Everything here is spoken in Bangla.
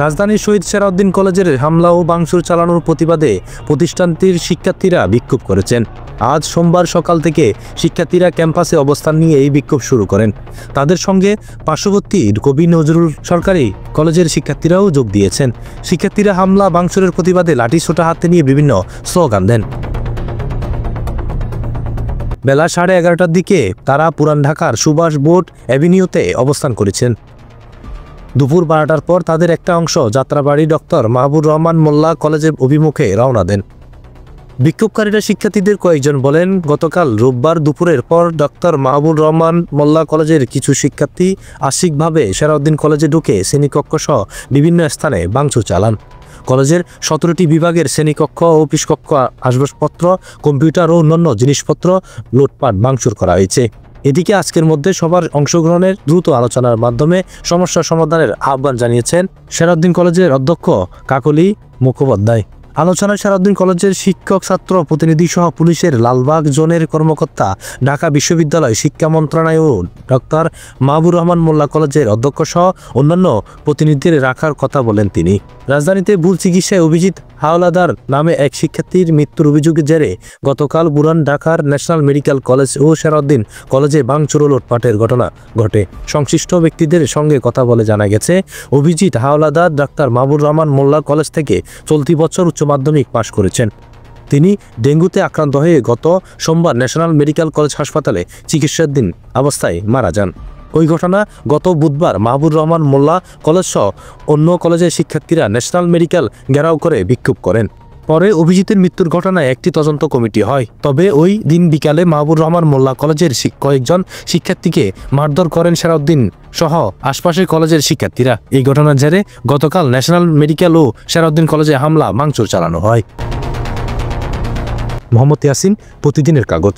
রাজধানীর শহীদ সেরাউদ্দিন কলেজের হামলা ও ভাঙচুর চালানোর প্রতিবাদে প্রতিষ্ঠানটির শিক্ষার্থীরা বিক্ষোভ করেছেন। আজ সোমবার সকাল থেকে শিক্ষার্থীরা ক্যাম্পাসে অবস্থান নিয়ে এই বিক্ষোভ শুরু করেন। তাদের সঙ্গে পার্শ্ববর্তী কবি নজরুল সরকারি কলেজের শিক্ষার্থীরাও যোগ দিয়েছেন। শিক্ষার্থীরা হামলা ভাঙচুরের প্রতিবাদে লাঠিসোঁটা হাতে নিয়ে বিভিন্ন স্লোগান দেন। বেলা 11:30টার দিকে তারা পুরান ঢাকার সুভাষ বোস অ্যাভিনিউতে অবস্থান করেছেন। দুপুর 12টার পর তাদের একটা অংশ যাত্রাবাড়ি ডক্টর মাহবুবুর রহমান মোল্লা কলেজের অভিমুখে রওনা দেন। বিক্ষোভকারীরা শিক্ষার্থীদের কয়েকজন বলেন, গতকাল রোববার দুপুরের পর ডক্টর মাহবুবুর রহমান মোল্লা কলেজের কিছু শিক্ষার্থী আংশিকভাবে সেরাউদ্দিন কলেজে ঢুকে শ্রেণীকক্ষ সহ বিভিন্ন স্থানে ভাঙচুর চালান। কলেজের 17টি বিভাগের শ্রেণীকক্ষ, অফিস কক্ষ, আসবাবপত্র, কম্পিউটার ও অন্যান্য জিনিসপত্র লুটপাট ভাঙচুর করা হয়েছে। এদিকে আজকের মধ্যে সবার অংশগ্রহণের দ্রুত আলোচনার মাধ্যমে সমস্যা সমাধানের আহ্বান জানিয়েছেন সেরাউদ্দিন কলেজের অধ্যক্ষ কাকলি মুখোপাধ্যায়। আলোচনায় সেরাউদ্দিন কলেজের শিক্ষক, ছাত্র প্রতিনিধি সহ পুলিশের লালবাগ জোনের কর্মকর্তা, ঢাকা বিশ্ববিদ্যালয় শিক্ষা মন্ত্রণালয় ও ডক্টর মাহবুবুর রহমান মোল্লা কলেজের অধ্যক্ষ সহ অন্যান্য প্রতিনিধিদের রাখার কথা বলেন তিনি। রাজধানীতে ভুল চিকিৎসায় অভিজিৎ হাওলাদার নামে এক শিক্ষার্থীর মৃত্যুর অভিযোগের জেরে গতকাল পুরান ঢাকার ন্যাশনাল মেডিকেল কলেজ ও সেরাউদ্দিন কলেজে ভাঙচুর ও লুটপাটের ঘটনা ঘটে। সংশ্লিষ্ট ব্যক্তিদের সঙ্গে কথা বলে জানা গেছে, অভিজিৎ হাওলাদার ডাক্তার মাহবুবুর রহমান মোল্লা কলেজ থেকে চলতি বছর উচ্চ মাধ্যমিক পাশ করেছেন। তিনি ডেঙ্গুতে আক্রান্ত হয়ে গত সোমবার ন্যাশনাল মেডিকেল কলেজ হাসপাতালে চিকিৎসাধীন অবস্থায় মারা যান। ওই ঘটনা গত বুধবার মাহবুবুর রহমান মোল্লা কলেজ সহ অন্য কলেজের শিক্ষার্থীরা ন্যাশনাল মেডিকেল ঘেরাও করে বিক্ষোভ করেন। পরে অভিজিতের মৃত্যুর ঘটনায় একটি তদন্ত কমিটি হয়। তবে ওই দিন বিকালে মাহবুবুর রহমান মোল্লা কলেজের কয়েকজন শিক্ষার্থীকে মারধর করেন সেরাউদ্দিন সহ আশপাশের কলেজের শিক্ষার্থীরা। এই ঘটনার জেরে গতকাল ন্যাশনাল মেডিকেল ও সেরাউদ্দিন কলেজে হামলা ভাঙচুর চালানো হয়। মোহাম্মদ ইয়াসিন, প্রতিদিনের কাগজ।